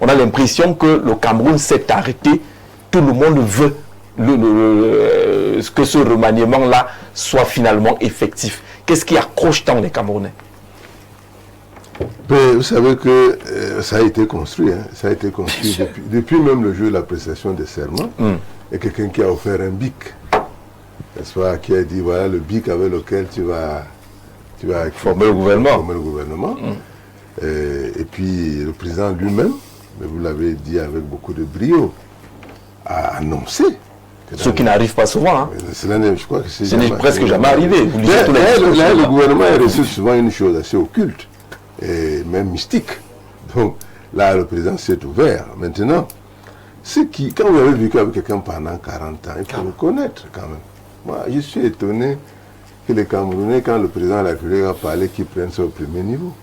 on a l'impression que le Cameroun s'est arrêté. Tout le monde veut que ce remaniement-là soit finalement effectif. Qu'est-ce qui accroche tant les Camerounais? Mais vous savez que ça a été construit. Hein. Ça a été construit depuis même le jour de la prestation des serments. Il y a quelqu'un qui a offert un bic. N'est-ce pas, qui a dit voilà le bic avec lequel tu vas former le gouvernement. Et puis le président lui-même, mais vous l'avez dit avec beaucoup de brio, a annoncé. Ce qui n'arrive pas souvent. Hein. Je crois que ce n'est presque jamais arrivé. Là, le gouvernement a reçu souvent une chose assez occulte et même mystique. Donc là, le président s'est ouvert. Maintenant, quand vous avez vécu avec quelqu'un pendant 40 ans, il faut le connaître quand même. Moi, je suis étonné que les Camerounais, quand le président de la République a parlé, qu'ils prennent ça au premier niveau.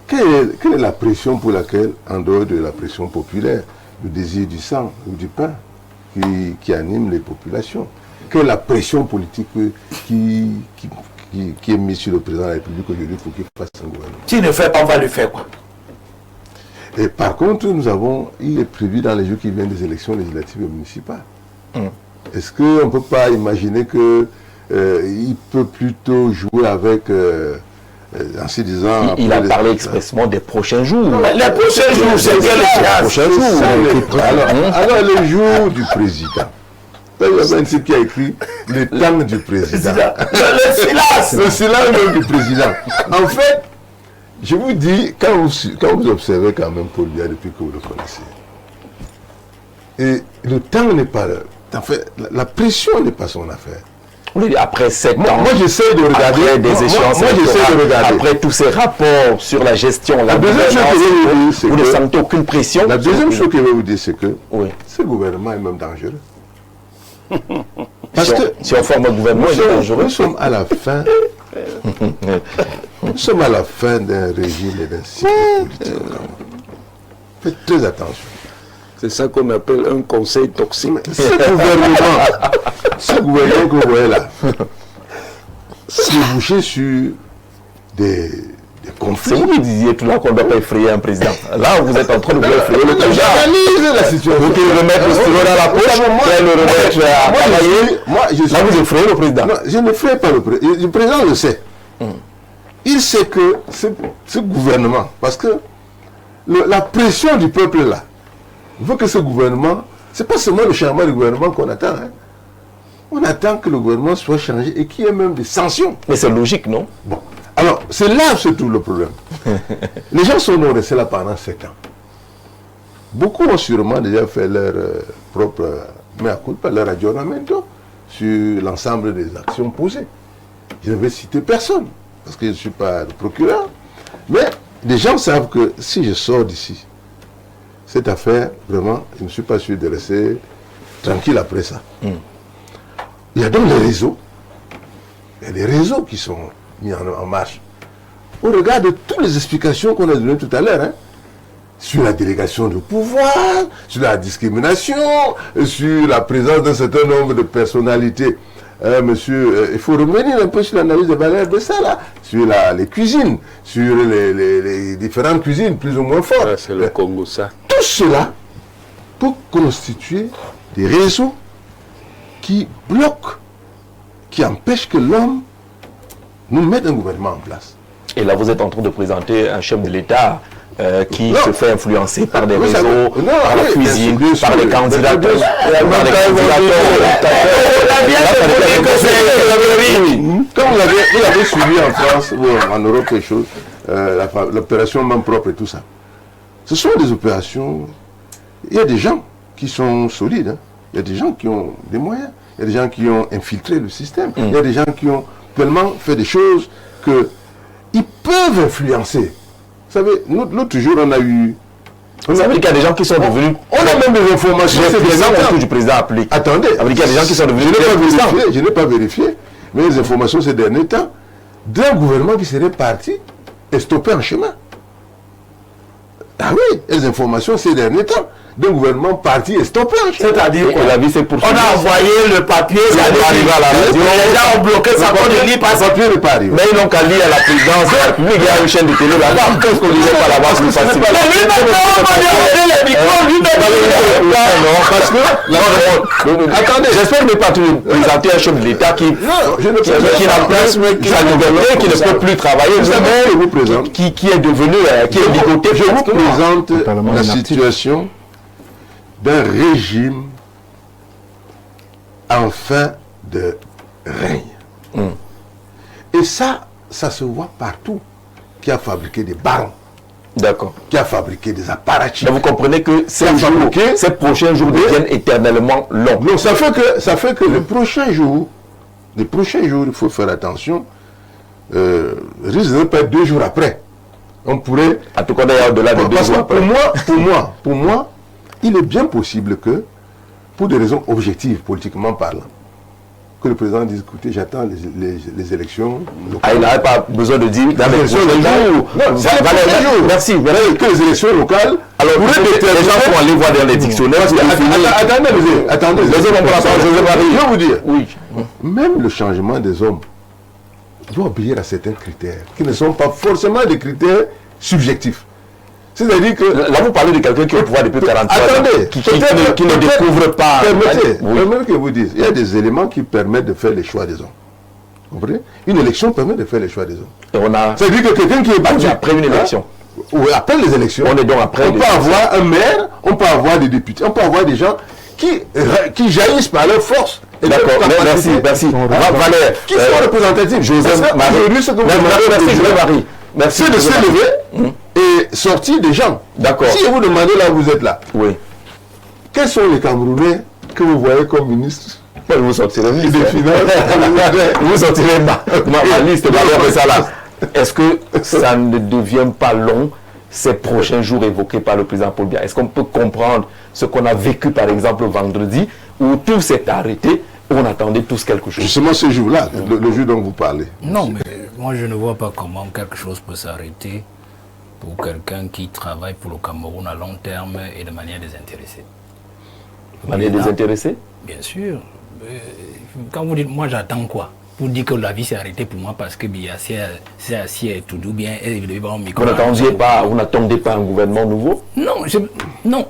Quelle est la pression pour laquelle, en dehors de la pression populaire, le désir du sang ou du pain qui anime les populations, quelle est la pression politique qui est mise sur le président de la République aujourd'hui pour qu'il fasse un gouvernement? S'il ne fait pas, on va le faire quoi? Et par contre, il est prévu dans les jours qui viennent des élections législatives et municipales. Est-ce qu'on ne peut pas imaginer qu'il peut plutôt jouer avec, en se disant... Il a parlé expressement des prochains jours. Les prochains jours, c'est bien les prochains jours. Alors, le jour du président. Il y a un type qui a écrit le temps du président. Le silence. Le silence même du président. En fait, je vous dis, quand vous observez quand même Paul Biya depuis que vous le connaissez, et le temps n'est pas... En fait, la pression n'est pas son affaire. Oui, après 7 ans, moi j'essaie de regarder. Après des échéances, j'essaie de regarder. Après tous ces rapports sur la gestion, la gouvernance, vous ne sentez aucune pression. La deuxième chose que je vais vous dire, c'est que ce gouvernement est même dangereux. Parce que si on forme un gouvernement, il est dangereux. Nous sommes à la fin. Nous sommes à la fin d'un régime et d'un cycle politique. Faites très attention. C'est ça qu'on appelle un conseil toxique. Ce gouvernement que vous voyez là, c'est bouché sur des conflits. C'est vous qui disiez tout là qu'on ne doit pas effrayer un président. Là, vous êtes en train de vous effrayer le président. J'analyse la situation. Vous qui remettez le stylo dans la poche, le remettre à travailler. Là, vous effrayez le président. Non, je ne ferai pas le président. Le président le sait. Il sait que ce gouvernement, parce que la pression du peuple là, veut que ce gouvernement, ce n'est pas seulement le changement du gouvernement qu'on attend. Hein. On attend que le gouvernement soit changé et qu'il y ait même des sanctions. Mais c'est logique, non? Bon. Alors, c'est là surtout le problème. Les gens sont restés là pendant 7 ans. Beaucoup ont sûrement déjà fait leur propre mea culpa, leur aggiornamento sur l'ensemble des actions posées. Je ne vais citer personne, parce que je ne suis pas le procureur. Mais les gens savent que si je sors d'ici, cette affaire, vraiment, je ne suis pas sûr de rester tranquille après ça. Il y a donc les réseaux. Il y a des réseaux qui sont mis en marche. Au regard de toutes les explications qu'on a données tout à l'heure, hein, sur la délégation de pouvoir, sur la discrimination, sur la présence d'un certain nombre de personnalités. Monsieur, il faut revenir un peu sur l'analyse de valeur de ça, là, sur les cuisines, sur les différentes cuisines plus ou moins fortes. C'est le Congo, ça. Tout cela peut constituer des réseaux qui bloquent, qui empêchent que l'homme nous mette un gouvernement en place. Et là, vous êtes en train de présenter un chef de l'État qui se fait influencer par des réseaux, par la cuisine, par les candidats. Comme vous l'avez suivi en France ou en Europe, quelque chose, l'opération main propre et tout ça. Ce sont des opérations. Il y a des gens qui sont solides. Hein. Il y a des gens qui ont des moyens. Il y a des gens qui ont infiltré le système. Il y a des gens qui ont tellement fait des choses qu'ils peuvent influencer. Vous savez, l'autre jour, on a eu... Vous savez qu'il y a des gens qui sont devenus... On a même des informations. C'est des gens du président appelé. Attendez. Il y a des gens qui sont devenus... Je n'ai pas vérifié, mais les informations ces derniers temps, d'un gouvernement qui serait parti et stoppé en chemin. Ah oui, les informations ces derniers temps. d'un gouvernement parti et stoppé. C'est-à-dire la vie c'est pour on a envoyé le papier, ça est arrivé à la radio. Les gens ont bloqué ça, on ne lit pas ça. Le papier n'est pas arrivé. Mais ils n'ont qu'à lire à la présidence de la République. Il y a une chaîne de télé là-bas. Qu'est-ce qu'on lisait pas là-bas plus facile? Mais lui maintenant, on va lui enlever les micros, lui Non, parce que... Attendez, j'espère ne pas présenter un chef de l'État qui n'a plus sa liberté, qui ne peut plus travailler, qui est devenu, qui est ligoté. Je vous présente la situation d'un régime en fin de règne. Et ça se voit partout. Qui a fabriqué des barons. D'accord. Qui a fabriqué des apparatchiks. Mais vous comprenez que ces prochains jours deviennent éternellement longs. Non, ça fait que les prochains jours, il faut faire attention, risque de ne pas être 2 jours après. On pourrait... En tout cas, d'ailleurs, au-delà de 2 jours après. Pour moi, il est bien possible que, pour des raisons objectives, politiquement parlant, que le président dise, écoutez, j'attends les élections locales. Ah, il n'aurait pas besoin de dire dans les élections locales. Merci. Que les élections locales. Alors, les gens vont aller voir dans les dictionnaires. Attendez. Les hommes ont pas la parole. Je vais vous dire. Oui. Même le changement des hommes doit obéir à certains critères qui ne sont pas forcément des critères subjectifs. C'est-à-dire que... Là, vous parlez de quelqu'un qui est au pouvoir depuis 43 ans. Attendez, qui ne découvre pas... Permettez que je vous dise, il y a des éléments qui permettent de faire les choix des hommes. Vous comprenez? Une élection permet de faire les choix des hommes. C'est-à-dire que quelqu'un qui est battu... Après une élection. Oui, après les élections. On est donc après... On peut avoir un maire, on peut avoir des députés, on peut avoir des gens qui jaillissent par leur force. D'accord, merci. Valère. Qui sont représentatifs. Joseph Marie. Merci de se lever et sortir des gens. D'accord. Si vous demandez là où vous êtes là, oui. Quels sont les Camerounais que vous voyez comme ministres vous sortirez des finances? Vous sortirez ma liste de ça là. Est-ce que ça ne devient pas long ces prochains jours évoqués par le président Paul Biya? Est-ce qu'on peut comprendre ce qu'on a vécu par exemple vendredi où tout s'est arrêté? On attendait tous quelque chose. Justement ce jour-là, le jour dont vous parlez. Non, mais moi je ne vois pas comment quelque chose peut s'arrêter pour quelqu'un qui travaille pour le Cameroun à long terme et de manière désintéressée. De manière désintéressée? Bien sûr. Quand vous dites, moi j'attends quoi? Pour dire que la vie s'est arrêtée pour moi parce que Biya s'est assis et tout bien. Vous n'attendez pas un gouvernement nouveau? Non.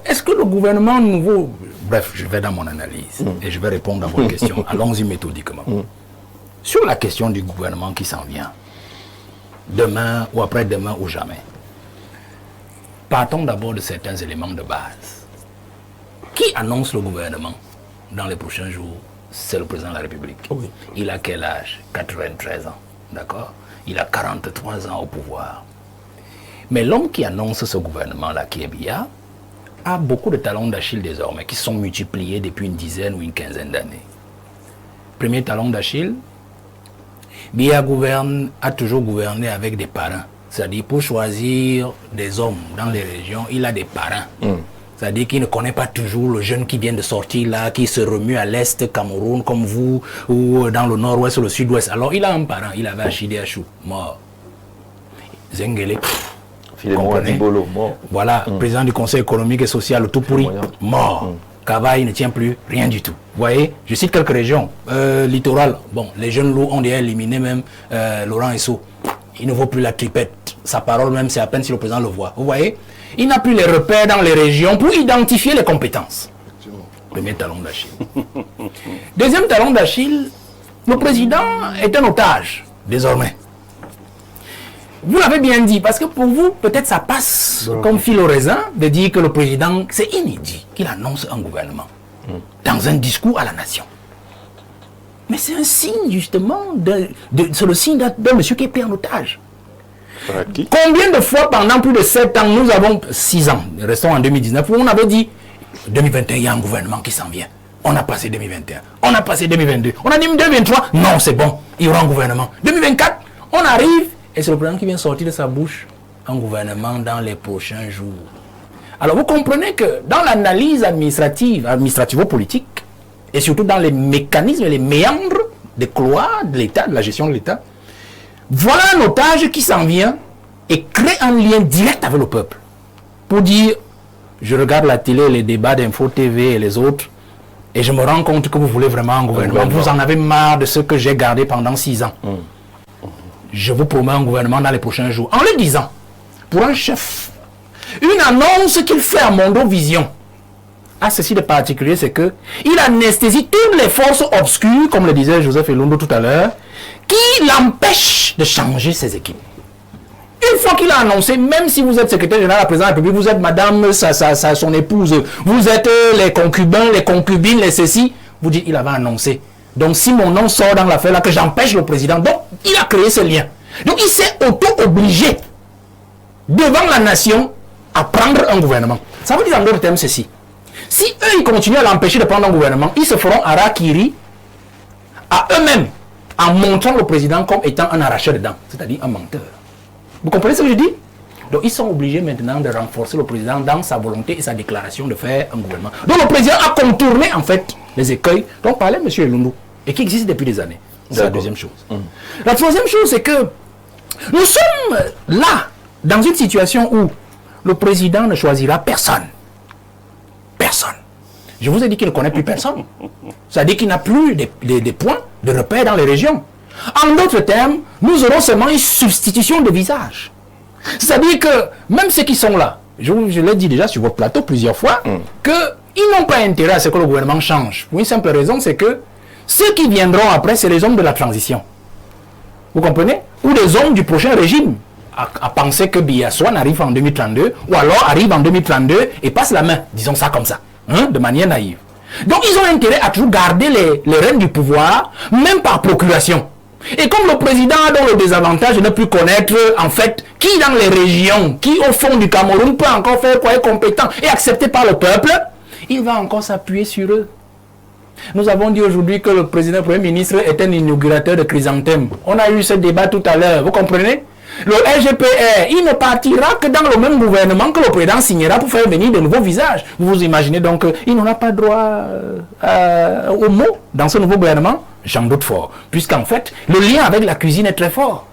Est-ce que le gouvernement nouveau... Bref, je vais dans mon analyse et je vais répondre à votre question. Allons-y méthodiquement. Sur la question du gouvernement qui s'en vient, demain ou après-demain ou jamais, partons d'abord de certains éléments de base. Qui annonce le gouvernement dans les prochains jours? C'est le président de la République. Oui. Il a quel âge? 93 ans. D'accord? Il a 43 ans au pouvoir. Mais l'homme qui annonce ce gouvernement-là, qui est Biya, a beaucoup de talons d'Achille désormais, qui sont multipliés depuis une dizaine ou une quinzaine d'années. Premier talon d'Achille, Biya a toujours gouverné avec des parrains. C'est-à-dire, pour choisir des hommes dans les régions, il a des parrains. C'est-à-dire qu'il ne connaît pas toujours le jeune qui vient de sortir là, qui se remue à l'est, Cameroun, comme vous, ou dans le nord-ouest ou le sud-ouest. Alors, il a un parent, il avait Achille Achou, mort. Zengele, Dibolo, mort. Voilà, président du Conseil économique et social, le tout pourri, mort. Kaba, il ne tient plus, rien du tout. Vous voyez, je cite quelques régions. Littoral, bon, les jeunes loups ont déjà éliminé même Laurent Esso. Il ne vaut plus la clipette. Sa parole même, c'est à peine si le président le voit. Vous voyez, il n'a plus les repères dans les régions pour identifier les compétences. Premier talon d'Achille. Deuxième talon d'Achille, le président est un otage, désormais. Vous l'avez bien dit, parce que pour vous, peut-être ça passe comme fil au raisin de dire que le président, c'est inédit qu'il annonce un gouvernement dans un discours à la nation. Mais c'est un signe, justement, c'est le signe d'un monsieur qui est pris en otage. Combien de fois pendant plus de 7 ans, nous avons 6 ans, restons en 2019, où on avait dit 2021, il y a un gouvernement qui s'en vient. On a passé 2021, on a passé 2022, on a dit 2023, non c'est bon, il y aura un gouvernement. 2024, on arrive, et c'est le président qui vient sortir de sa bouche un gouvernement dans les prochains jours. Alors vous comprenez que dans l'analyse administrativo-politique, et surtout dans les mécanismes et les méandres des couloirs de l'État, de la gestion de l'État, voilà un otage qui s'en vient et crée un lien direct avec le peuple. Pour dire, je regarde la télé, les débats d'Info TV et les autres, et je me rends compte que vous voulez vraiment un gouvernement. Vous en avez marre de ce que j'ai gardé pendant 6 ans. Je vous promets un gouvernement dans les prochains jours. En le disant, pour un chef, une annonce qu'il fait à Mondovision, a ceci de particulier, c'est que il anesthésie toutes les forces obscures, comme le disait Joseph Elondo tout à l'heure, qui l'empêchent de changer ses équipes. Une fois qu'il a annoncé, même si vous êtes secrétaire général de la présidence de la République, vous êtes madame, son épouse, vous êtes les concubins, les concubines, les ceci, vous dites, il avait annoncé. Donc si mon nom sort dans l'affaire là, que j'empêche le président, donc il a créé ce lien. Donc il s'est auto-obligé, devant la nation, à prendre un gouvernement. Ça veut dire en d'autres termes ceci. Si eux, ils continuent à l'empêcher de prendre un gouvernement, ils se feront harakiri à eux-mêmes, en montrant le président comme étant un arracheur de dents, c'est-à-dire un menteur. Vous comprenez ce que je dis? Donc ils sont obligés maintenant de renforcer le président dans sa volonté et sa déclaration de faire un gouvernement. Donc le président a contourné en fait les écueils dont parlait M. Elondo et qui existent depuis des années. C'est la deuxième chose. La troisième chose, c'est que nous sommes là, dans une situation où le président ne choisira personne. Personne. Je vous ai dit qu'il ne connaît plus personne. C'est-à-dire qu'il n'a plus des points de repère dans les régions. En d'autres termes, nous aurons seulement une substitution de visage. C'est-à-dire que même ceux qui sont là, je l'ai dit déjà sur votre plateau plusieurs fois, qu'ils n'ont pas intérêt à ce que le gouvernement change. Pour une simple raison, c'est que ceux qui viendront après, c'est les hommes de la transition. Vous comprenez? Ou les hommes du prochain régime. À penser que Biya-Swan arrive en 2032, ou alors arrive en 2032 et passe la main, disons ça comme ça, de manière naïve. Donc ils ont intérêt à toujours garder les rênes du pouvoir, même par procuration. Et comme le président a donc le désavantage de ne plus connaître, en fait, qui dans les régions, qui au fond du Cameroun peut encore faire quoi, être compétent et accepté par le peuple, il va encore s'appuyer sur eux. Nous avons dit aujourd'hui que le président, le Premier ministre est un inaugurateur de chrysanthème. On a eu ce débat tout à l'heure, vous comprenez? Le RGPR, il ne partira que dans le même gouvernement que le président signera pour faire venir de nouveaux visages. Vous vous imaginez donc qu'il n'aura pas droit au mot dans ce nouveau gouvernement? J'en doute fort. Puisqu'en fait, le lien avec la cuisine est très fort.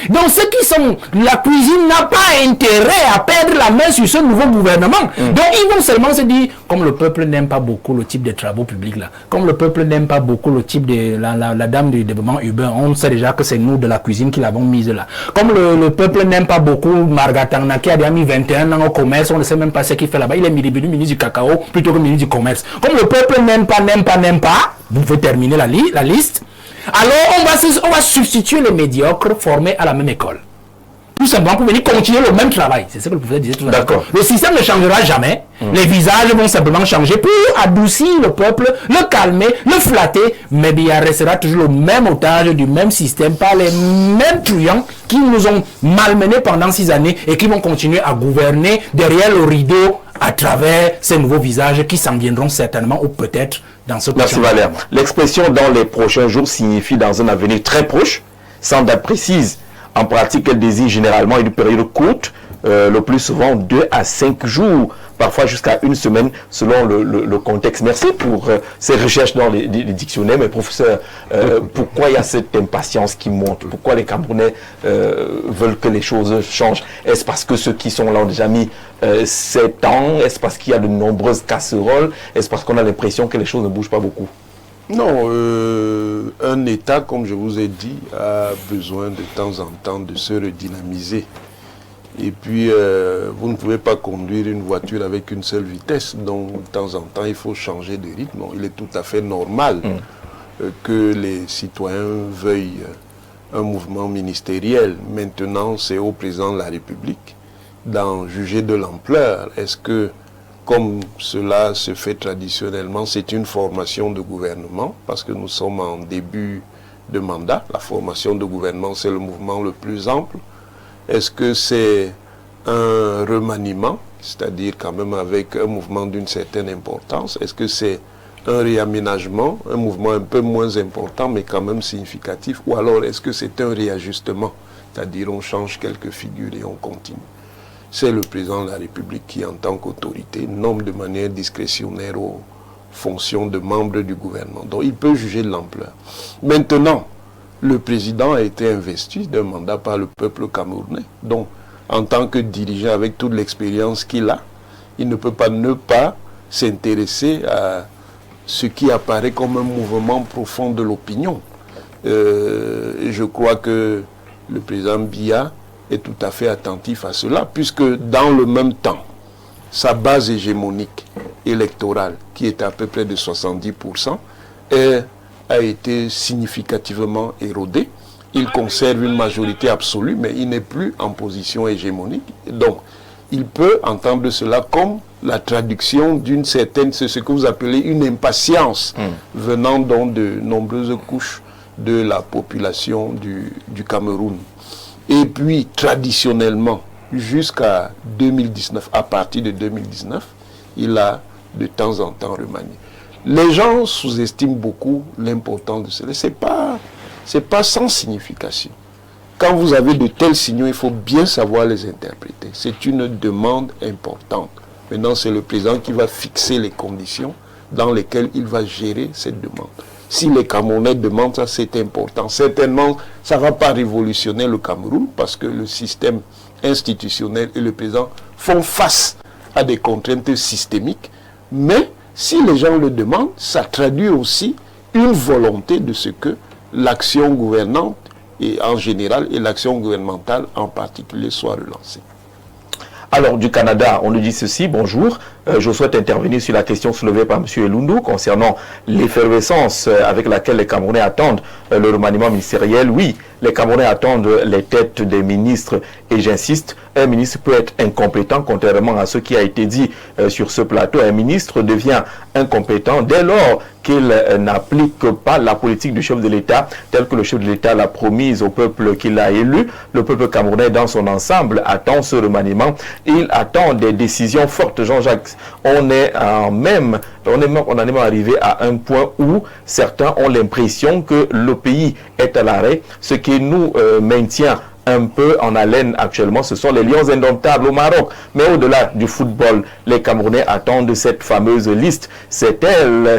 Donc ceux qui sont... La cuisine n'a pas intérêt à perdre la main sur ce nouveau gouvernement. Donc ils vont seulement se dire, comme le peuple n'aime pas beaucoup le type de travaux publics là, comme le peuple n'aime pas beaucoup le type de... La dame du développement urbain, on sait déjà que c'est nous de la cuisine qui l'avons mise là. Comme le peuple n'aime pas beaucoup Margatana qui a déjà mis 21 ans au commerce, on ne sait même pas ce qu'il fait là-bas. Il est ministre du cacao plutôt que ministre du commerce. Comme le peuple n'aime pas, vous pouvez terminer la liste. Alors on va substituer les médiocres formés à la même école. Tout simplement pour venir continuer le même travail. C'est ce que le professeur disait tout à l'heure. Le système ne changera jamais. Les visages vont simplement changer pour adoucir le peuple, le calmer, le flatter. Mais il restera toujours le même otage du même système par les mêmes truands qui nous ont malmenés pendant 6 années et qui vont continuer à gouverner derrière le rideau à travers ces nouveaux visages qui s'en viendront certainement ou peut-être dans ce prochain. Merci Valère. L'expression dans les prochains jours signifie dans un avenir très proche, sans date précise. En pratique, elle désigne généralement une période courte, le plus souvent 2 à 5 jours, parfois jusqu'à 1 semaine selon le contexte. Merci pour ces recherches dans les dictionnaires. Mais professeur, pourquoi il y a cette impatience qui monte? Pourquoi les Camerounais veulent que les choses changent? Est-ce parce que ceux qui sont là ont déjà mis 7 ans? Est-ce parce qu'il y a de nombreuses casseroles? Est-ce parce qu'on a l'impression que les choses ne bougent pas beaucoup? Non, un État, comme je vous ai dit, a besoin de temps en temps de se redynamiser. Et puis, vous ne pouvez pas conduire une voiture avec une seule vitesse. Donc, de temps en temps, il faut changer de rythme. Il est tout à fait normal que les citoyens veuillent un mouvement ministériel. Maintenant, c'est au président de la République d'en juger de l'ampleur. Est-ce que, comme cela se fait traditionnellement, c'est une formation de gouvernement, parce que nous sommes en début de mandat. La formation de gouvernement, c'est le mouvement le plus ample. Est-ce que c'est un remaniement, c'est-à-dire quand même avec un mouvement d'une certaine importance? Est-ce que c'est un réaménagement, un mouvement un peu moins important, mais quand même significatif? Ou alors est-ce que c'est un réajustement, c'est-à-dire on change quelques figures et on continue? C'est le président de la République qui, en tant qu'autorité, nomme de manière discrétionnaire aux fonctions de membres du gouvernement. Donc, il peut juger de l'ampleur. Maintenant, le président a été investi d'un mandat par le peuple camerounais. Donc, en tant que dirigeant, avec toute l'expérience qu'il a, il ne peut pas ne pas s'intéresser à ce qui apparaît comme un mouvement profond de l'opinion. Et je crois que le président Biya est tout à fait attentif à cela, puisque dans le même temps, sa base hégémonique électorale, qui est à peu près de 70%, a été significativement érodée. Il conserve une majorité absolue, mais il n'est plus en position hégémonique. Donc, il peut entendre cela comme la traduction d'une certaine, c'est ce que vous appelez une impatience venant donc de nombreuses couches de la population du Cameroun. Et puis, traditionnellement, jusqu'à 2019, à partir de 2019, il a de temps en temps remanié. Les gens sous-estiment beaucoup l'importance de cela. C'est pas sans signification. Quand vous avez de tels signaux, il faut bien savoir les interpréter. C'est une demande importante. Maintenant, c'est le président qui va fixer les conditions dans lesquelles il va gérer cette demande. Si les Camerounais demandent ça, c'est important. Certainement, ça ne va pas révolutionner le Cameroun parce que le système institutionnel et le président font face à des contraintes systémiques. Mais si les gens le demandent, ça traduit aussi une volonté de ce que l'action gouvernante et en général et l'action gouvernementale en particulier soit relancée. Alors, du Canada, on nous dit ceci, bonjour, je souhaite intervenir sur la question soulevée par M. Elundu concernant l'effervescence avec laquelle les Camerounais attendent le remaniement ministériel. Oui, les Camerounais attendent les têtes des ministres et j'insiste, un ministre peut être incompétent, contrairement à ce qui a été dit sur ce plateau. Un ministre devient incompétent dès lors qu'il n'applique pas la politique du chef de l'État telle que le chef de l'État l'a promise au peuple qu'il a élu. Le peuple camerounais dans son ensemble attend ce remaniement. Il attend des décisions fortes. Jean-Jacques, on est même arrivé à un point où certains ont l'impression que le pays est à l'arrêt, ce qui nous maintient un peu en haleine actuellement, ce sont les lions indomptables au Maroc. Mais au-delà du football, les Camerounais attendent cette fameuse liste. C'est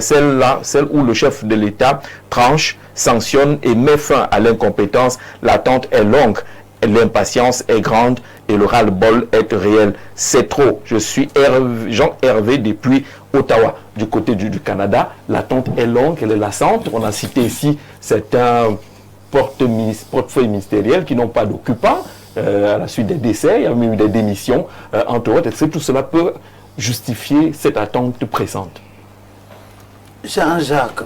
celle où le chef de l'État tranche, sanctionne et met fin à l'incompétence. L'attente est longue, l'impatience est grande et le ras-le-bol est réel. C'est trop. Je suis Jean Hervé depuis Ottawa. Du côté du Canada, l'attente est longue, elle est lassante. On a cité ici certains portefeuilles ministériels qui n'ont pas d'occupants à la suite des décès, il y a même eu des démissions, entre autres. Est-ce que tout cela peut justifier cette attente pressante? Jean-Jacques,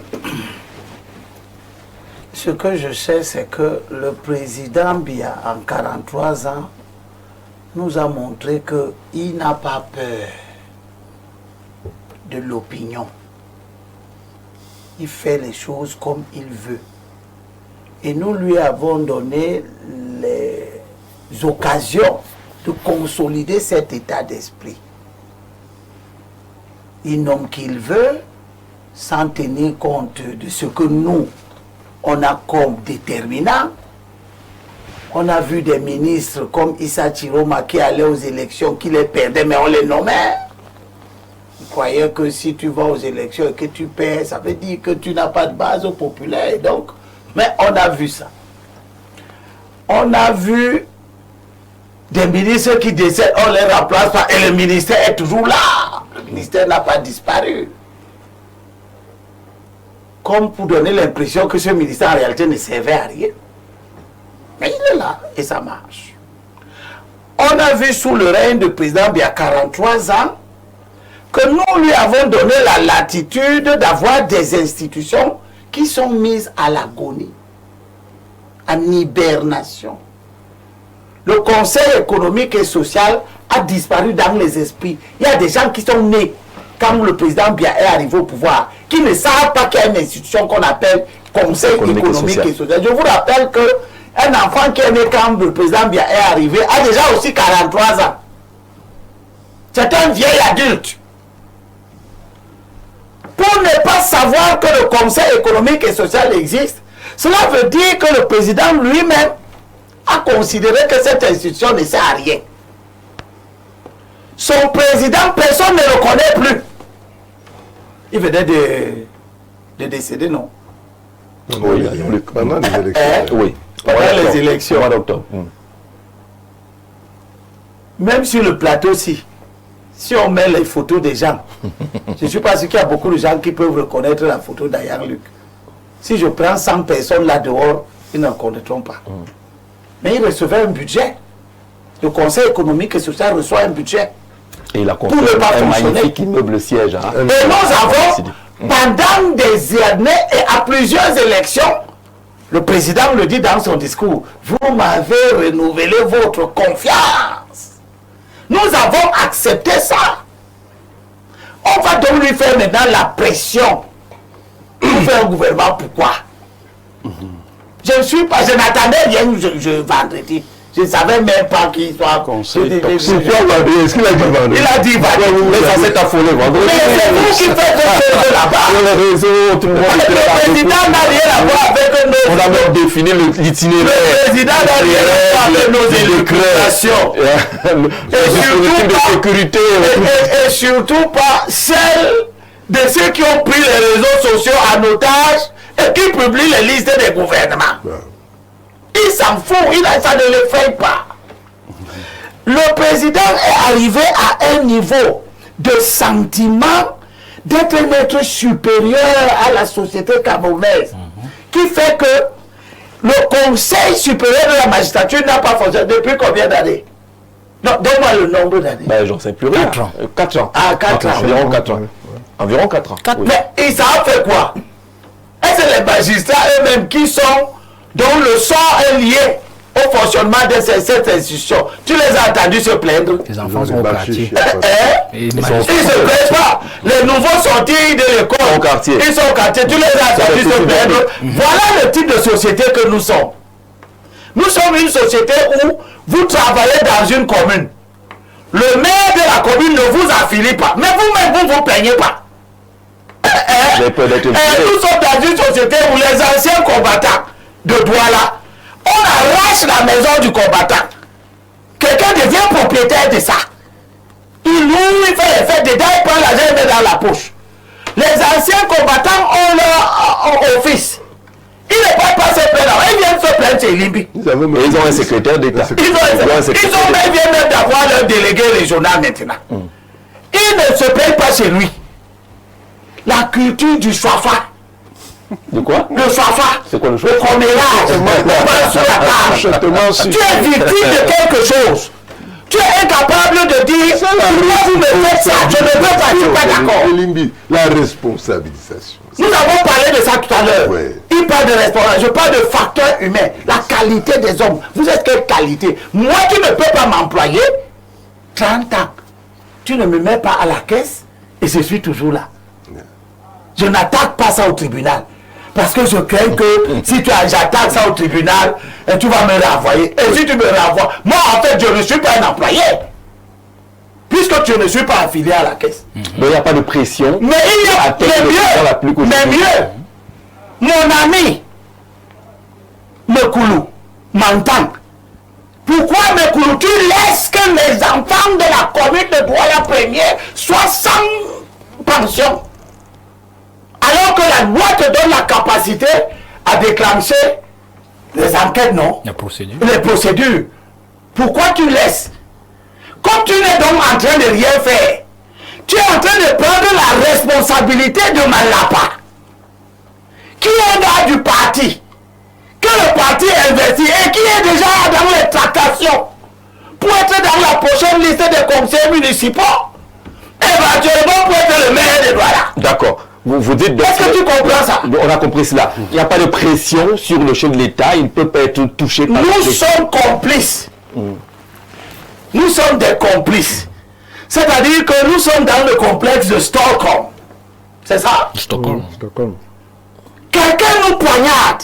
ce que je sais, c'est que le président Biya, en 43 ans, nous a montré qu'il n'a pas peur de l'opinion. Il fait les choses comme il veut. Et nous lui avons donné les occasions de consolider cet état d'esprit. Il nomme qu'il veut, sans tenir compte de ce que nous, on a comme déterminant. On a vu des ministres comme Issa Chiroma qui allaient aux élections, qui les perdaient, mais on les nommait. Ils croyaient que si tu vas aux élections et que tu perds, ça veut dire que tu n'as pas de base populaire. Et donc, mais on a vu ça. On a vu des ministres qui décèdent, on ne les remplace pas et le ministère est toujours là. Le ministère n'a pas disparu. Comme pour donner l'impression que ce ministère en réalité ne servait à rien. Mais il est là et ça marche. On a vu sous le règne du président il y a 43 ans que nous lui avons donné la latitude d'avoir des institutions qui sont mises à l'agonie, en hibernation. Le Conseil économique et social a disparu dans les esprits. Il y a des gens qui sont nés quand le président Biya est arrivé au pouvoir, qui ne savent pas qu'il y a une institution qu'on appelle Conseil économique et social. Je vous rappelle qu'un enfant qui est né quand le président Biya est arrivé a déjà aussi 43 ans. C'est un vieil adulte. Pour ne pas savoir que le Conseil économique et social existe, cela veut dire que le président lui-même a considéré que cette institution ne sert à rien. Son président, personne ne le connaît plus. Il venait de décéder, non? Oui, pendant les élections. Oui, pendant les élections. Au mois d'octobre. Même sur le plateau, si si on met les photos des gens, je ne suis pas sûr qu'il y a beaucoup de gens qui peuvent reconnaître la photo d'Ayang Luc. Si je prends 100 personnes là dehors, ils n'en connaîtront pas. Mais ils recevaient un budget. Le Conseil économique et social reçoit un budget. Et il a Tout construit ne pas un fonctionner. magnifique immeuble siège. Hein. Et nous avons, pendant des années et à plusieurs élections, le président le dit dans son discours, vous m'avez renouvelé votre confiance. Nous avons accepté ça. On va donc lui faire maintenant la pression. Pour faire un gouvernement, pourquoi? Je ne suis pas, je n'attendais rien vendredi. Je ne savais même pas qu'il soit Conseil C'est quoi vendredi? Est-ce qu'il a dit vendredi? Il a dit vendredi. Mais ça s'est affolé vendredi. Mais c'est vous qui faites ce choses là-bas. Le réseau, tout le monde était là. Le président n'a rien à voir avec nos... On a même défini l'itinéraire. Le président n'a rien à voir avec nos élections. Le dispositif de sécurité. Et surtout pas celle de ceux qui ont pris les réseaux sociaux en otage et qui publient les listes des gouvernements. Il s'en fout, ça ne le fait pas. Le président est arrivé à un niveau de sentiment d'être un être supérieur à la société camerounaise, qui fait que le Conseil supérieur de la magistrature n'a pas fonctionné depuis combien d'années? Non, donne-moi le nombre d'années. Ben, j'en sais plus rien. 4 ans. 4 ans. Ah, 4 ans. Environ 4 ans. Environ 4 ans. Oui. Mais ça a fait quoi? Est-ce que les magistrats eux-mêmes qui sont, dont le sort est lié au fonctionnement de cette institution, tu les as entendus se plaindre? Les enfants sont au quartier. Et Ils ne se plaignent pas. Les nouveaux sortis de l'école, Au quartier. ils sont au quartier, tu les as entendus se plaindre. Voilà le type de société que nous sommes. Nous sommes une société où vous travaillez dans une commune. Le maire de la commune ne vous affilie pas. Mais vous-même, vous ne vous plaignez pas. J'ai peur d'être Nous sommes dans une société où les anciens combattants de Douala, on arrache la maison du combattant. Quelqu'un devient propriétaire de ça. Il loue, il fait les fêtes dedans, il prend l'argent et met dans la poche. Les anciens combattants ont leur office. Ils ne peuvent pas se plaindre. Ils viennent se plaindre chez Limbi. Ils ont un secrétaire d'État. Ils ont même d'avoir leur délégué régional maintenant. Ils ne se plaignent pas chez lui. La culture du soifa. De quoi? Le soifa. C'est quoi le Le soifa? commérage. Le pain sur la table. Tu es victime de quelque chose. Tu es incapable de dire pourquoi vous me faites ça. Je ne veux pas, je ne suis pas d'accord. La responsabilisation. Nous avons parlé de ça tout à l'heure. Ouais. Il parle de responsabilité. Je parle de facteur humain. La qualité des hommes. Vous êtes quelle qualité? Moi qui ne peux pas m'employer, 30 ans, tu ne me mets pas à la caisse et je suis toujours là. Je n'attaque pas ça au tribunal. Parce que je crains que si j'attaque ça au tribunal, tu vas me renvoyer. Et si tu me renvoies, moi en fait je ne suis pas un employé. Puisque je ne suis pas affilié à la caisse. Mais il n'y a pas de pression. Mais il y a mais mieux, mon ami Mekoulou m'entend. Pourquoi Mekoulou, tu laisses que les enfants de la commune de Douala Première soient sans pension? Alors que la loi te donne la capacité à déclencher les enquêtes, non? La procédure. Les procédures. Pourquoi tu laisses? Comme tu n'es donc en train de rien faire, tu es en train de prendre la responsabilité de Malapa, qui est un gars du parti, que le parti investit et qui est déjà dans les tractations pour être dans la prochaine liste des conseils municipaux, éventuellement pour être le maire de Douala. D'accord. Vous dites... Est-ce que tu comprends ça? On a compris cela. Il n'y a pas de pression sur le chef de l'État. Il ne peut pas être touché par... Nous sommes complices. Nous sommes des complices. C'est-à-dire que nous sommes dans le complexe de Stockholm. C'est ça? Stockholm. Quelqu'un nous poignarde.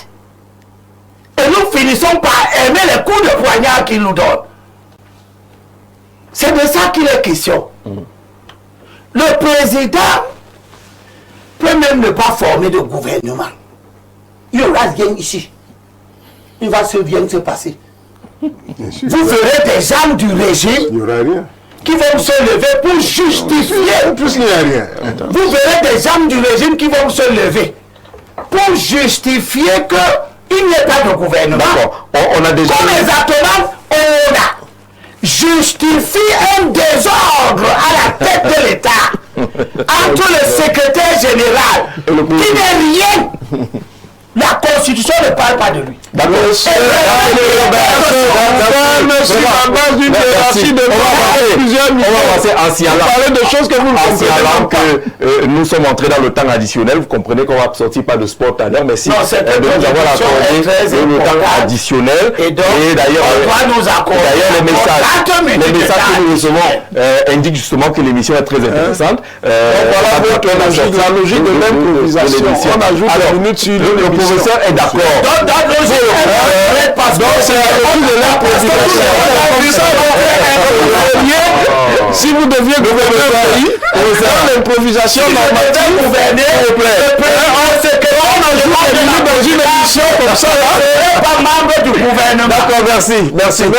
Et nous finissons par aimer les coups de poignard qu'il nous donne. C'est de ça qu'il est question. Le président peut même ne pas former de gouvernement. Il y aura rien ici. Il va rien se passer. Vous verrez des gens du régime Il n'y aura rien. qui vont se lever pour justifier. Plus il n'y a rien. Vous verrez des gens du régime qui vont se lever pour justifier qu'il n'y ait pas de gouvernement. D'accord. On a déjà... Comme exactement, on a justifie un désordre à la tête de l'État entre le secrétaire général qui n'est rien. La Constitution ne parle pas de lui. D'accord. Sur la base d'une hiérarchie de plusieurs niveaux. On va passer en signalant. Parler de choses que vous ne comprenez pas. Que nous sommes entrés dans le temps additionnel. Vous comprenez qu'on va sortir pas de sport tout à l'heure, mais si nous avons accordé le temps additionnel. Et donc, d'ailleurs, on doit nous accorder. D'ailleurs, les messages que nous recevons indiquent justement que l'émission est très intéressante. Voilà la logique de l'improvisation. On ajoute des minutes sur le professeur est d'accord. Si vous deviez gouverner un pays, l'improvisation normative, on ajoute des minutes dans une émission comme ça, pas membre du gouvernement. D'accord, merci. Le chef de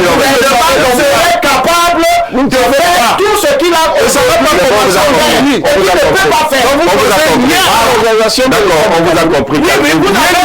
gouvernement serait capable de faire tout ce qu'il a. On vous a compris. Oui, mais vous n'avez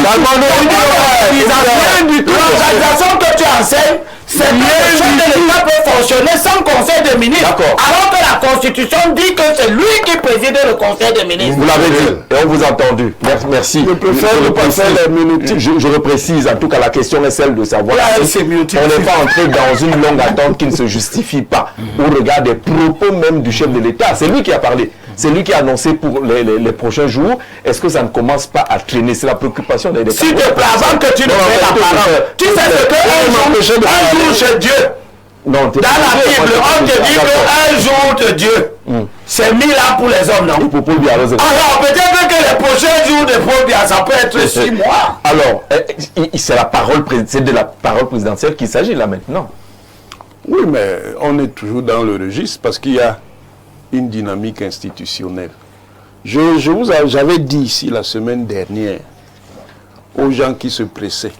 l'organisation que tu enseignes, c'est que le chef de l'État peut fonctionner sans conseil de ministre. Alors que la Constitution dit que c'est lui qui préside le conseil de ministre. Vous l'avez dit et on vous a entendu. Merci. Je préfère ne pas faire les minutes. Je reprécise, en tout cas, la question est celle de savoir si on n'est pas entré dans une longue attente qui ne se justifie pas au regard des propos même du chef de l'État. C'est lui qui a parlé. C'est lui qui a annoncé pour les prochains jours. Est-ce que ça ne commence pas à traîner? C'est la préoccupation des Si tu es avant que tu ne fais la parole, tu sais ce qu'un jour chez Dieu, non, dans la Bible, on te dit qu'un jour de Dieu, c'est 1000 ans pour les hommes, non? Alors peut-être que les prochains jours de Paul Biya, ça peut être 6 mois. Alors, c'est de la parole présidentielle qu'il s'agit là maintenant. Oui, mais on est toujours dans le registre parce qu'il y a une dynamique institutionnelle. J'avais dit ici la semaine dernière aux gens qui se pressaient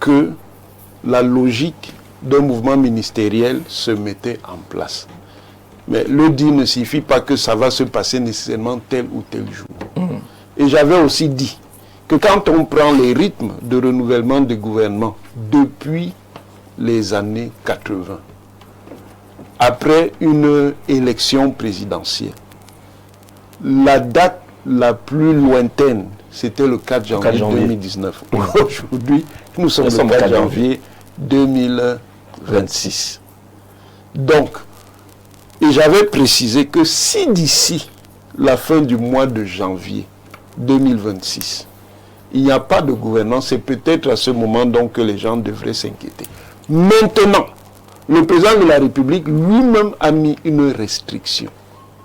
que la logique d'un mouvement ministériel se mettait en place. Mais le dire ne signifie pas que ça va se passer nécessairement tel ou tel jour. Et j'avais aussi dit que quand on prend les rythmes de renouvellement des gouvernements depuis les années 80, après une élection présidentielle, la date la plus lointaine, c'était le 4 janvier 2019. Aujourd'hui, nous sommes le 4 janvier 2026. Donc, et j'avais précisé que si d'ici la fin du mois de janvier 2026, il n'y a pas de gouvernance, c'est peut-être à ce moment donc que les gens devraient s'inquiéter. Maintenant, le président de la République lui-même a mis une restriction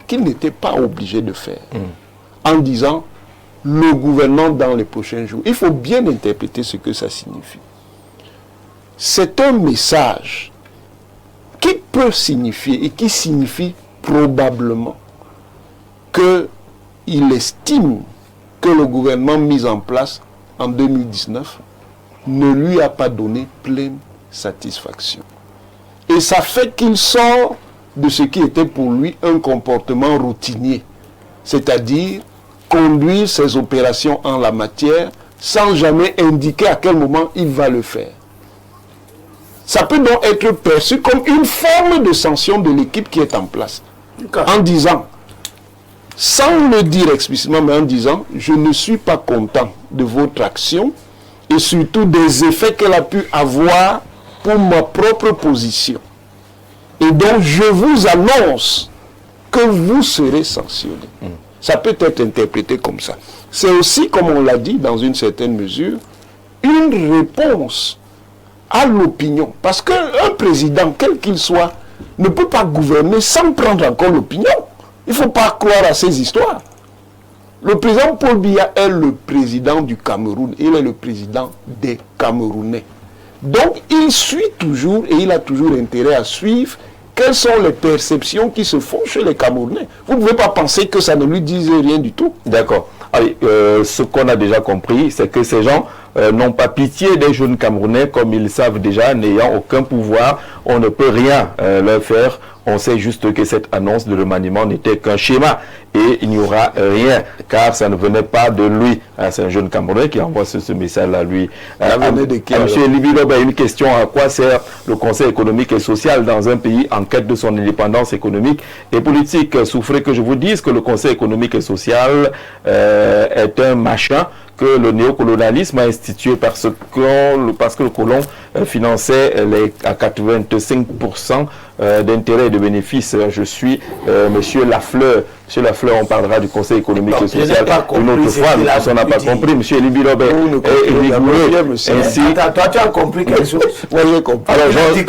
qu'il n'était pas obligé de faire en disant le gouvernement dans les prochains jours. Il faut bien interpréter ce que ça signifie. C'est un message qui peut signifier et qui signifie probablement qu'il estime que le gouvernement mis en place en 2019 ne lui a pas donné pleine satisfaction. Et ça fait qu'il sort de ce qui était pour lui un comportement routinier, c'est-à-dire conduire ses opérations en la matière sans jamais indiquer à quel moment il va le faire. Ça peut donc être perçu comme une forme de sanction de l'équipe qui est en place. En disant, sans le dire explicitement, mais en disant, je ne suis pas content de votre action et surtout des effets qu'elle a pu avoir pour ma propre position. Et donc, je vous annonce que vous serez sanctionné. Ça peut être interprété comme ça. C'est aussi, comme on l'a dit dans une certaine mesure, une réponse à l'opinion. Parce qu'un président, quel qu'il soit, ne peut pas gouverner sans prendre en compte l'opinion. Il ne faut pas croire à ces histoires. Le président Paul Biya est le président du Cameroun. Il est le président des Camerounais. Donc, il suit toujours et il a toujours intérêt à suivre quelles sont les perceptions qui se font chez les Camerounais. Vous ne pouvez pas penser que ça ne lui dise rien du tout. D'accord. Allez, ce qu'on a déjà compris, c'est que ces gens n'ont pas pitié des jeunes Camerounais, comme ils savent déjà, n'ayant aucun pouvoir, on ne peut rien leur faire. On sait juste que cette annonce de remaniement n'était qu'un schéma et il n'y aura rien, car ça ne venait pas de lui. C'est un jeune Camerounais qui envoie ce message à lui. Monsieur Elibi Loba, une question: à quoi sert le Conseil économique et social dans un pays en quête de son indépendance économique et politique? Souffrez que je vous dise que le Conseil économique et social est un machin que le néocolonialisme a institué parce que le colon finançait à 85% d'intérêts et de bénéfices. Je suis Monsieur Lafleur. Monsieur Lafleur, on parlera du Conseil économique et social une autre fois, mais on n'a pas compris. Monsieur Elibi Loba est rigoureux. Ainsi, toi, tu as compris quelque chose? Moi, j'ai compris. Alors, je vous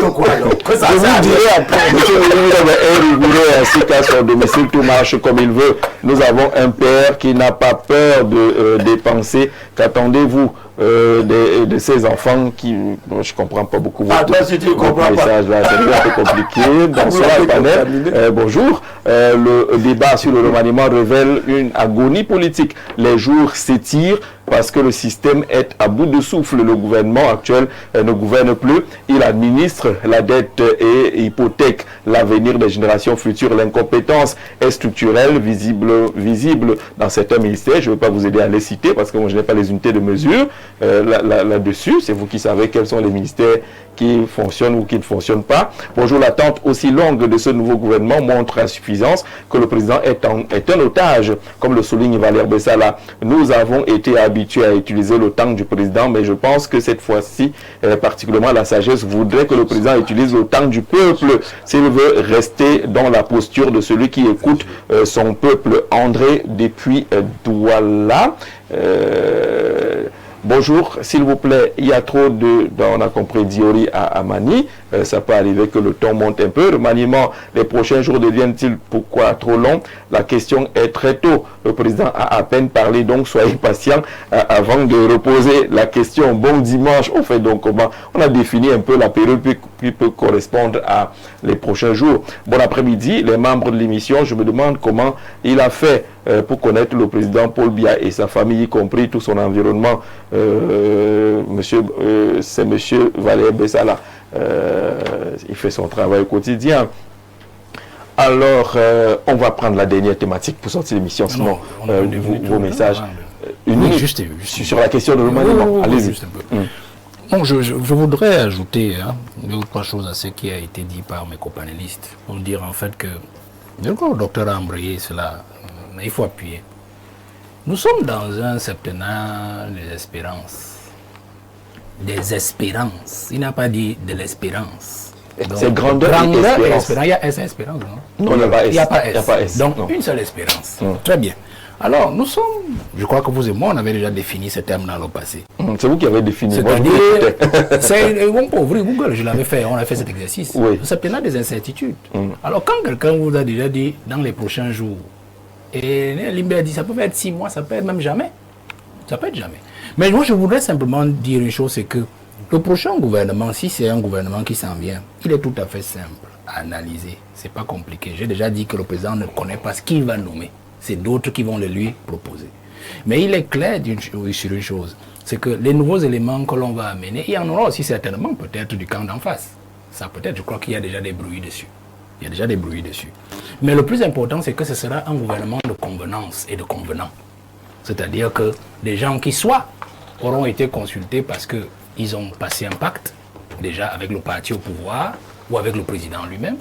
dirai après. Monsieur Elibi Loba est rigoureux, ainsi qu'à son domicile, tout marche comme il veut. Nous avons un père qui n'a pas peur de dépenser. Qu'attendez-vous de ces enfants qui... Bon, je ne comprends pas beaucoup votre message là, c'est un peu compliqué. Bonsoir, panel. Bonjour. Le débat sur le remaniement révèle une agonie politique. Les jours s'étirent parce que le système est à bout de souffle. Le gouvernement actuel ne gouverne plus. Il administre la dette et hypothèque l'avenir des générations futures. L'incompétence est structurelle, visible dans certains ministères. Je ne vais pas vous aider à les citer parce que moi je n'ai pas les unités de mesure là-dessus. C'est vous qui savez quels sont les ministères qui fonctionnent ou qui ne fonctionnent pas. Bonjour, l'attente aussi longue de ce nouveau gouvernement montre à suffisance que le président est un otage. Comme le souligne Valère Bessala, nous avons été habitués à utiliser le temps du président, mais je pense que cette fois-ci, particulièrement la sagesse voudrait que le président utilise le temps du peuple s'il veut rester dans la posture de celui qui écoute son peuple. André depuis Douala. Bonjour, s'il vous plaît, il y a trop on a compris Diori à Amani, ça peut arriver que le ton monte un peu. Le maniement, les prochains jours deviennent-ils pourquoi trop longs? La question est très tôt. Le président a à peine parlé, donc soyez patient avant de reposer la question. Bon dimanche, on fait donc comment? On a défini un peu la période qui peut correspondre à les prochains jours. Bon après-midi, les membres de l'émission, je me demande comment il a fait pour connaître le président Paul Biya et sa famille, y compris tout son environnement. C'est monsieur Valère Bessala. Il fait son travail au quotidien. Alors, on va prendre la dernière thématique pour sortir l'émission, sinon vos messages. Une minute juste sur la question de remaniement. Allez-y. Bon, je voudrais ajouter deux ou trois choses à ce qui a été dit par mes copanélistes pour dire en fait que, le docteur a embrayé cela, mais il faut appuyer. Nous sommes dans un septennat des espérances. Des espérances. Il n'a pas dit de l'espérance. C'est grandeur et espérance. Il y a S espérance, non? Non, il n'y a pas S. Donc, une seule espérance. Très bien. Alors, nous sommes, je crois que vous et moi, on avait déjà défini ce terme dans le passé. C'est vous qui avez défini. C'est-à-dire, on peut ouvrir Google, je l'avais fait, on a fait cet exercice. Oui. Le septennat des incertitudes. Alors, quand quelqu'un vous a déjà dit, dans les prochains jours, et Limbe a dit, ça peut être 6 mois, ça peut être même jamais. Ça peut être jamais. Mais moi, je voudrais simplement dire une chose, c'est que le prochain gouvernement, si c'est un gouvernement qui s'en vient, il est tout à fait simple à analyser. C'est pas compliqué. J'ai déjà dit que le président ne connaît pas ce qu'il va nommer. C'est d'autres qui vont le lui proposer. Mais il est clair sur une chose, c'est que les nouveaux éléments que l'on va amener, il y en aura aussi certainement peut-être du camp d'en face. Ça peut-être, je crois qu'il y a déjà des bruits dessus. Il y a déjà des bruits dessus. Mais le plus important, c'est que ce sera un gouvernement de convenance et de convenants. C'est-à-dire que des gens qui soit auront été consultés parce qu'ils ont passé un pacte, déjà avec le parti au pouvoir, ou avec le président lui-même,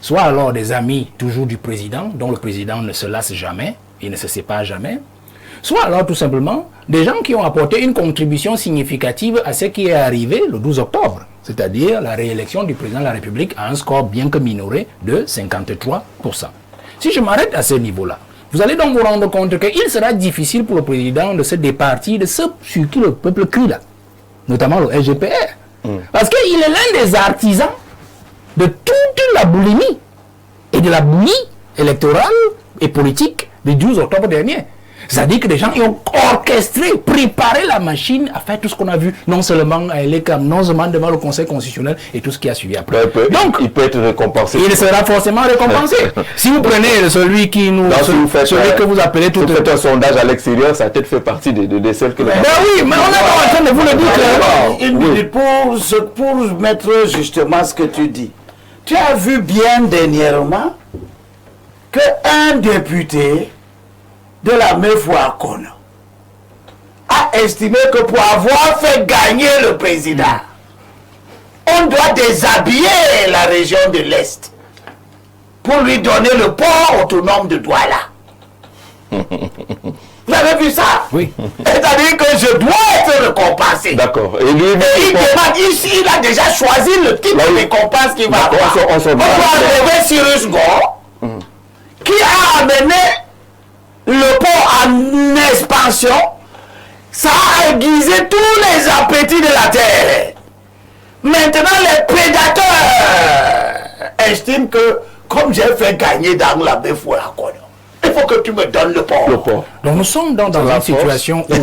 soit alors des amis toujours du président, dont le président ne se lasse jamais, il ne se sépare jamais, soit alors tout simplement des gens qui ont apporté une contribution significative à ce qui est arrivé le 12 octobre, c'est-à-dire la réélection du président de la République à un score bien que minoré de 53%. Si je m'arrête à ce niveau-là, vous allez donc vous rendre compte qu'il sera difficile pour le président de se départir de ce sur qui le peuple crie là, notamment le SGPR, parce qu'il est l'un des artisans de toute la boulimie et de la bouillie électorale et politique du 12 octobre dernier. C'est-à-dire que des gens ont orchestré, préparé la machine à faire tout ce qu'on a vu, non seulement à l'ECAM, non seulement devant le Conseil constitutionnel et tout ce qui a suivi après. Donc, il peut être récompensé. Il sera forcément récompensé. Si vous prenez celui qui nous... celui que vous appelez tout... Si vous faites un sondage à l'extérieur, ça a peut-être fait partie de celles que... Ben oui, mais on est en train de vous le dire clairement. Une minute pour mettre justement ce que tu dis. Tu as vu bien dernièrement qu'un député de la Mefoakona a estimé que pour avoir fait gagner le président, on doit déshabiller la région de l'Est pour lui donner le port autonome de Douala. Vous avez vu ça? Oui. C'est-à-dire que je dois être récompensé. D'accord. Et lui, Et il demande ici, il a déjà choisi le type de récompense qu'il va avoir. On va enlever Cyrus Gore, qui a amené le port en expansion. Ça a aiguisé tous les appétits de la terre. Maintenant, les prédateurs estiment que, comme j'ai fait gagner dans la Mefoakona, il faut que tu me donnes le port. Donc nous sommes dans une situation où,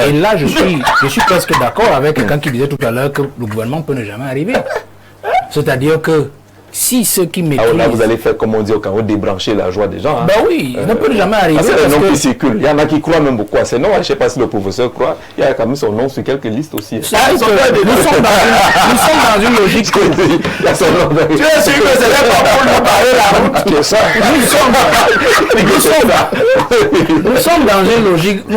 et là je suis presque d'accord avec quelqu'un qui disait tout à l'heure que le gouvernement peut ne jamais arriver. C'est-à-dire que si ceux qui maîtrisent... là vous allez faire, comme on dit au Cameroun, débrancher la joie des gens. Hein. Ben oui, il ne peut jamais arriver. C'est le nom qui circule. Il y en a qui croient même beaucoup à ces noms. Je ne sais pas si le professeur croit. Il y a quand même son nom sur quelques listes aussi. Nous sommes dans une logique... Il y a son nom. Tu es sûr que ce n'est pas pour nous barrer la route que ça. Nous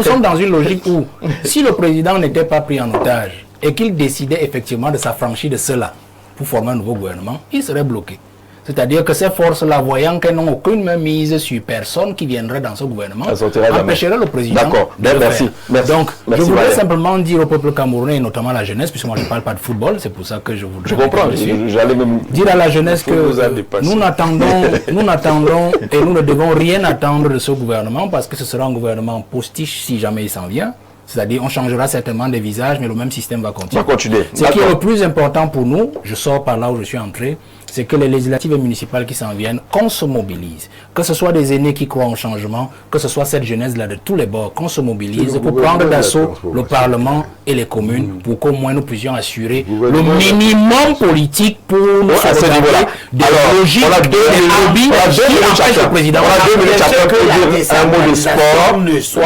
sommes dans une logique où, si le président n'était pas pris en otage et qu'il décidait effectivement de s'affranchir de cela pour former un nouveau gouvernement, il serait bloqué. C'est-à-dire que ces forces-là, voyant qu'elles n'ont aucune même mise sur personne qui viendrait dans ce gouvernement, empêcheraient le président de le faire. Donc, je voudrais simplement dire au peuple camerounais, et notamment à la jeunesse, puisque moi je ne parle pas de football, c'est pour ça que je voudrais... Je comprends, j'allais même... dire à la jeunesse que nous n'attendons et nous ne devons rien attendre de ce gouvernement, parce que ce sera un gouvernement postiche si jamais il s'en vient. C'est-à-dire on changera certainement des visages, mais le même système va continuer. Ce qui est le plus important pour nous, je sors par là où je suis entré, c'est que les législatives et municipales qui s'en viennent, qu'on se mobilise. Que ce soit des aînés qui croient au changement, que ce soit cette jeunesse-là de tous les bords, qu'on se mobilise pour prendre d'assaut le Parlement et les communes, pour qu'au moins nous puissions assurer le minimum politique pour nous sauvegarder des logiques de lobby qui empêchent le président. On a 2 minutes chacun pour dire un mot de sport.